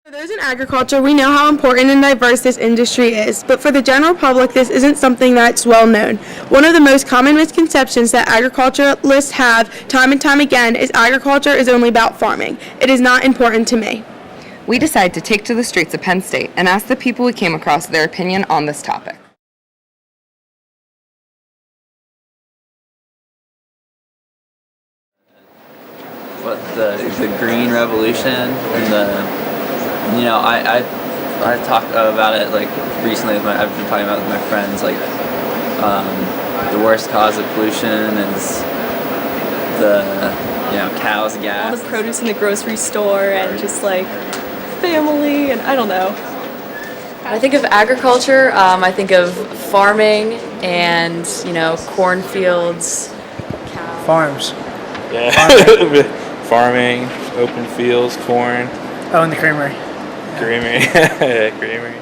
For those in agriculture, we know how important and diverse this industry is, but for the general public, this isn't something that's well known. One of the most common misconceptions that agriculturalists have time and time again is agriculture is only about farming. It is not important to me. We decided to take to the streets of Penn State and ask the people we came across their opinion on this topic. What the green revolution and I talked about it like recently I've been talking about it with my friends, like the worst cause of pollution is the cows' gas. All the produce in the grocery store and just like family and I don't know. I think of agriculture, I think of farming and, cornfields. Farms. Yeah. Farming, open fields, corn. Oh, and the creamery. Creamery. Yeah, creamery.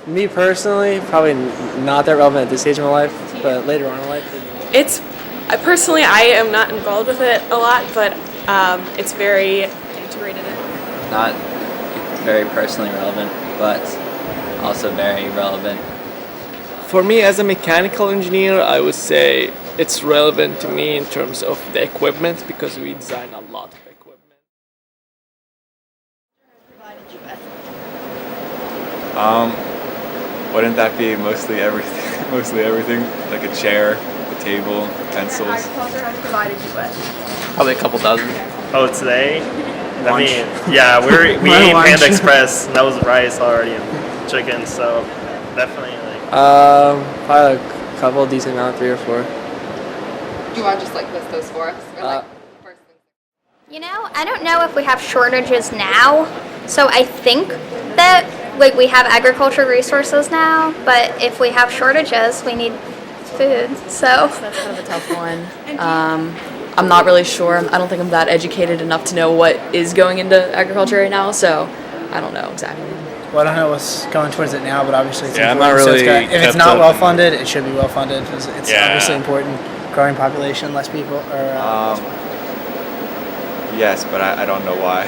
Me personally, probably not that relevant at this stage of my life, but later on in life. I am not involved with it a lot, but it's very integrated in. Not very personally relevant, but also very relevant. For me, as a mechanical engineer, I would say it's relevant to me in terms of the equipment because we design a lot of equipment. Wouldn't that be mostly everything? Mostly everything, like a chair, a table, pencils. Agriculture has provided you with. Probably a couple dozen. Oh, today? Lunch. We ate Panda Express, and that was rice already and chicken, so definitely Probably a couple, decent amount, 3 or 4. Do you want to just list those for us? Or, first things? I don't know if we have shortages now, so I think that we have agriculture resources now, but if we have shortages, we need food, so. That's kind of a tough one. I'm not really sure. I don't think I'm that educated enough to know what is going into agriculture right now, so I don't know exactly. Well, I don't know what's going towards it now, but obviously it's Yeah, I'm important. not really If it's not well funded, it should be well funded. It's obviously Yeah. important. Growing population, less people. Yes, but I don't know why.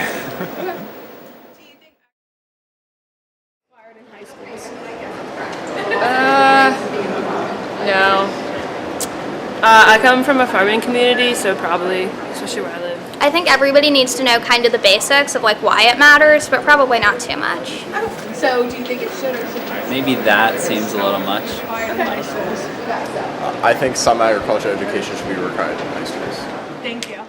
No. I come from a farming community, so probably, especially where I live. I think everybody needs to know kind of the basics of why it matters, but probably not too much. So, do you think it should or should not? Maybe that seems a little much. I think some agriculture education should be required in high schools. Thank you.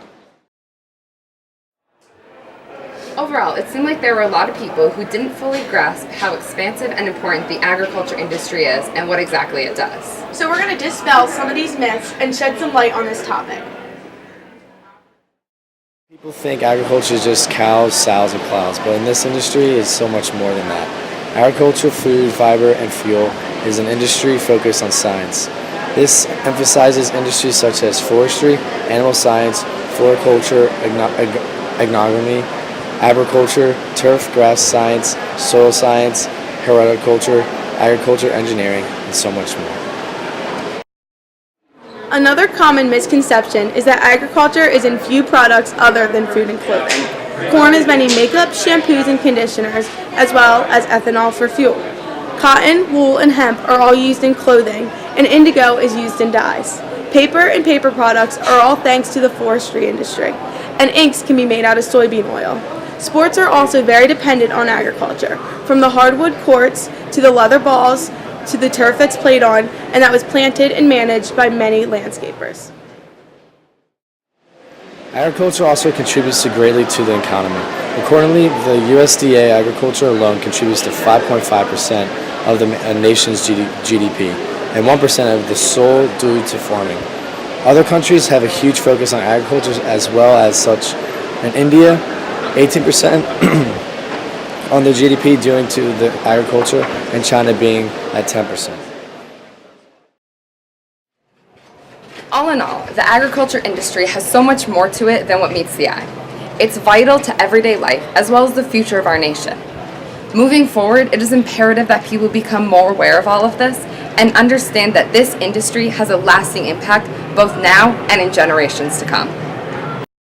Overall, it seemed like there were a lot of people who didn't fully grasp how expansive and important the agriculture industry is and what exactly it does. So we're going to dispel some of these myths and shed some light on this topic. People think agriculture is just cows, sows, and plows, but in this industry, it's so much more than that. Agriculture, food, fiber, and fuel is an industry focused on science. This emphasizes industries such as forestry, animal science, floriculture, agronomy, agriculture, turf, grass science, soil science, horticulture, agriculture engineering, and so much more. Another common misconception is that agriculture is in few products other than food and clothing. Corn has many makeup, shampoos, and conditioners, as well as ethanol for fuel. Cotton, wool, and hemp are all used in clothing, and indigo is used in dyes. Paper and paper products are all thanks to the forestry industry, and inks can be made out of soybean oil. Sports are also very dependent on agriculture, from the hardwood courts to the leather balls to the turf that's played on and that was planted and managed by many landscapers. Agriculture also contributes greatly to the economy. Accordingly, the USDA agriculture alone contributes to 5.5% of the nation's GDP and 1% of the sole due to farming. Other countries have a huge focus on agriculture as well as such. In India, 18% on their GDP due to the agriculture, and China being at 10%. All in all, the agriculture industry has so much more to it than what meets the eye. It's vital to everyday life as well as the future of our nation. Moving forward, it is imperative that people become more aware of all of this and understand that this industry has a lasting impact both now and in generations to come.